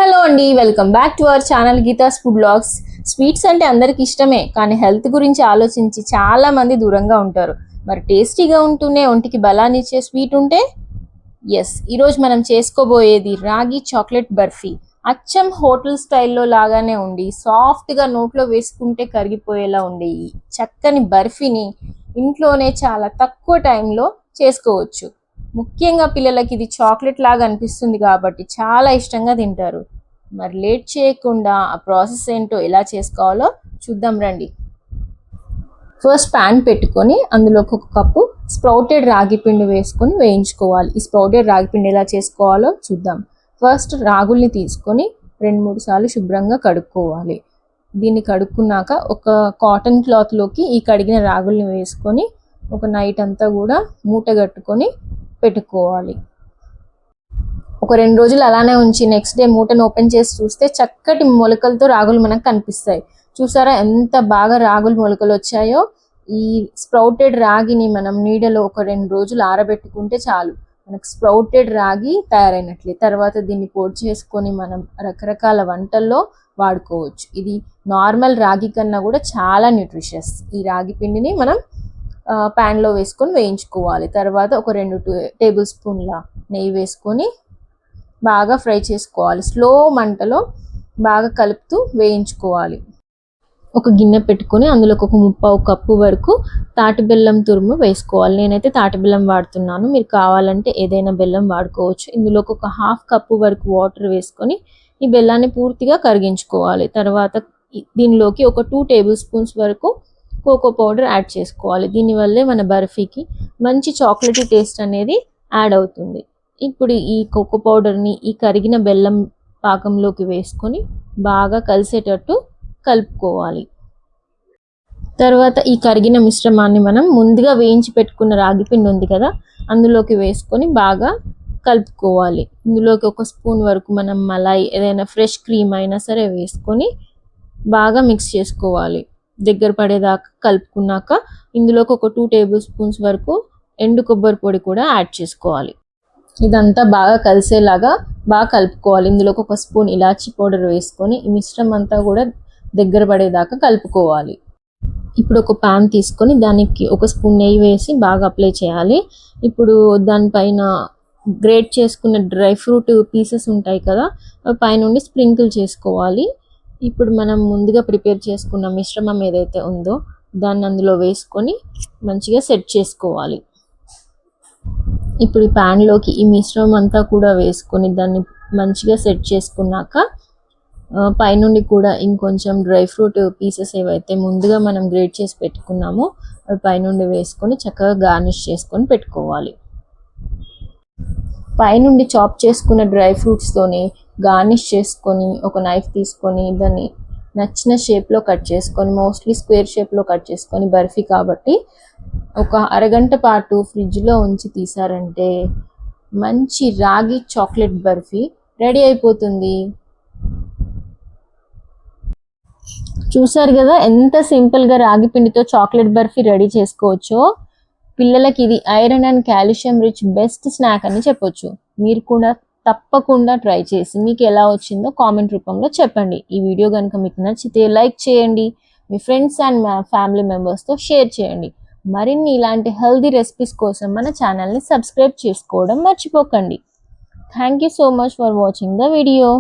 Hello అండి, welcome back to our channel Geetha's food blogs. Sweets అంటే అందరికి ఇష్టమే, కానీ హెల్త్ గురించి ఆలోచించి చాలా మంది దూరంగా ఉంటారు. మరి టేస్టీగా ఉంటూనే ఒంటికి బలాన్ని ఇచ్చే స్వీట్ ఉంటే ఎస్, ఈరోజు మనం చేసుకోబోయేది రాగి చాక్లెట్ బర్ఫీ. అచ్చం హోటల్ స్టైల్లో లాగానే ఉండి సాఫ్ట్గా నోట్లో వేసుకుంటే కరిగిపోయేలా ఉండే ఈ చక్కని బర్ఫీని ఇంట్లోనే చాలా తక్కువ టైంలో చేసుకోవచ్చు. ముఖ్యంగా పిల్లలకి ఇది చాక్లెట్ లాగా అనిపిస్తుంది కాబట్టి చాలా ఇష్టంగా తింటారు. మరి లేట్ చేయకుండా ఆ ప్రాసెస్ ఏంటో ఎలా చేసుకోవాలో చూద్దాం రండి. ఫస్ట్ ప్యాన్ పెట్టుకొని అందులోకి ఒక కప్పు స్ప్రౌటెడ్ రాగి పిండి వేసుకొని వేయించుకోవాలి. ఈ స్ప్రౌటెడ్ రాగి పిండి ఎలా చేసుకోవాలో చూద్దాం. ఫస్ట్ రాగుల్ని తీసుకొని 2-3 సార్లు శుభ్రంగా కడుక్కోవాలి. దీన్ని కడుక్కున్నాక ఒక కాటన్ క్లాత్లోకి ఈ కడిగిన రాగుల్ని వేసుకొని ఒక నైట్ అంతా కూడా మూట కట్టుకొని పెట్టుకోవాలి. ఒక 2 రోజులు అలానే ఉంచి నెక్స్ట్ డే మూటను ఓపెన్ చేసి చూస్తే చక్కటి మొలకలతో రాగులు మనకు కనిపిస్తాయి. చూసారా ఎంత బాగా రాగులు మొలకలు వచ్చాయో. ఈ స్ప్రౌటెడ్ రాగిని మనం నీడలో ఒక 2 రోజులు ఆరబెట్టుకుంటే చాలు, మనకు స్ప్రౌటెడ్ రాగి తయారైనట్లే. తర్వాత దీన్ని పొడి చేసుకొని మనం రకరకాల వంటల్లో వాడుకోవచ్చు. ఇది నార్మల్ రాగి కన్నా కూడా చాలా న్యూట్రిషియస్. ఈ రాగి పిండిని మనం ప్యాన్లో వేసుకొని వేయించుకోవాలి. తర్వాత ఒక 2 టేబుల్ స్పూన్ల నెయ్యి వేసుకొని బాగా ఫ్రై చేసుకోవాలి. స్లో మంటలో బాగా కలుపుతూ వేయించుకోవాలి. ఒక గిన్నె పెట్టుకొని అందులోకి ఒక 1/4 కప్పు వరకు తాటి బెల్లం తురుము వేసుకోవాలి. నేనైతే తాటి బెల్లం వాడుతున్నాను, మీరు కావాలంటే ఏదైనా బెల్లం వాడుకోవచ్చు. ఇందులోకి ఒక 1/2 కప్పు వరకు వాటర్ వేసుకొని ఈ బెల్లాన్ని పూర్తిగా కరిగించుకోవాలి. తర్వాత దీనిలోకి ఒక 2 టేబుల్ స్పూన్స్ వరకు కోకో పౌడర్ యాడ్ చేసుకోవాలి. దీనివల్లే మన బర్ఫీకి మంచి చాక్లెటీ టేస్ట్ అనేది యాడ్ అవుతుంది. ఇప్పుడు ఈ కోకో పౌడర్ని ఈ కరిగిన బెల్లం పాకంలోకి వేసుకొని బాగా కలిసేటట్టు కలుపుకోవాలి. తర్వాత ఈ కరిగిన మిశ్రమాన్ని మనం ముందుగా వేయించి పెట్టుకున్న రాగి పిండి ఉంది కదా, అందులోకి వేసుకొని బాగా కలుపుకోవాలి. ఇందులోకి ఒక స్పూన్ వరకు మనం మలాయి ఏదైనా ఫ్రెష్ క్రీమ్ అయినా సరే వేసుకొని బాగా మిక్స్ చేసుకోవాలి. దగ్గర పడేదాకా కలుపుకున్నాక ఇందులోకి ఒక 2 టేబుల్ స్పూన్స్ వరకు ఎండు కొబ్బరి పొడి కూడా యాడ్ చేసుకోవాలి. ఇదంతా బాగా కలిసేలాగా బాగా కలుపుకోవాలి. ఇందులోకి ఒక స్పూన్ ఇలాచీ పౌడర్ వేసుకొని ఈ మిశ్రమం అంతా కూడా దగ్గర పడేదాకా కలుపుకోవాలి. ఇప్పుడు ఒక ప్యాన్ తీసుకొని దానికి ఒక స్పూన్ నెయ్యి వేసి బాగా అప్లై చేయాలి. ఇప్పుడు దానిపైన గ్రేట్ చేసుకున్న డ్రై ఫ్రూట్ పీసెస్ ఉంటాయి కదా, అవి పైనుండి స్ప్రింకిల్ చేసుకోవాలి. ఇప్పుడు మనం ముందుగా ప్రిపేర్ చేసుకున్న మిశ్రమం ఏదైతే ఉందో దాన్ని అందులో వేసుకొని మంచిగా సెట్ చేసుకోవాలి. ఇప్పుడు ఈ ప్యాన్లోకి ఈ మిశ్రమం అంతా కూడా వేసుకొని దాన్ని మంచిగా సెట్ చేసుకున్నాక పైనుండి కూడా ఇంకొంచెం డ్రై ఫ్రూట్ పీసెస్ ఏవైతే ముందుగా మనం గ్రేట్ చేసి పెట్టుకున్నామో అవి పైనుండి వేసుకొని చక్కగా గార్నిష్ చేసుకొని పెట్టుకోవాలి. పైనుండి చాప్ చేసుకున్న డ్రై ఫ్రూట్స్తోని గార్నిష్ చేసుకొని ఒక నైఫ్ తీసుకొని దాన్ని నచ్చిన షేప్లో కట్ చేసుకొని, మోస్ట్లీ స్క్వేర్ షేప్లో కట్ చేసుకొని, బర్ఫీ కాబట్టి ఒక అరగంట పాటు ఫ్రిడ్జ్లో ఉంచి తీసారంటే మంచి రాగి చాక్లెట్ బర్ఫీ రెడీ అయిపోతుంది. చూసారు కదా ఎంత సింపుల్గా రాగి పిండితో చాక్లెట్ బర్ఫీ రెడీ చేసుకోవచ్చో. పిల్లలకి ఇది iron and calcium rich best snack అని చెప్పొచ్చు. మీరు కూడా తప్పకుండా ట్రై చేసి మీకు ఎలా వచ్చిందో కామెంట్ రూపంలో చెప్పండి. ఈ వీడియో కనుక మీకు నచ్చితే లైక్ చేయండి, మీ ఫ్రెండ్స్ అండ్ ఫ్యామిలీ మెంబర్స్తో షేర్ చేయండి. మరిన్ని ఇలాంటి హెల్దీ రెసిపీస్ కోసం మన ఛానల్ని సబ్స్క్రైబ్ చేసుకోవడం మర్చిపోకండి. Thank you so much for watching the video.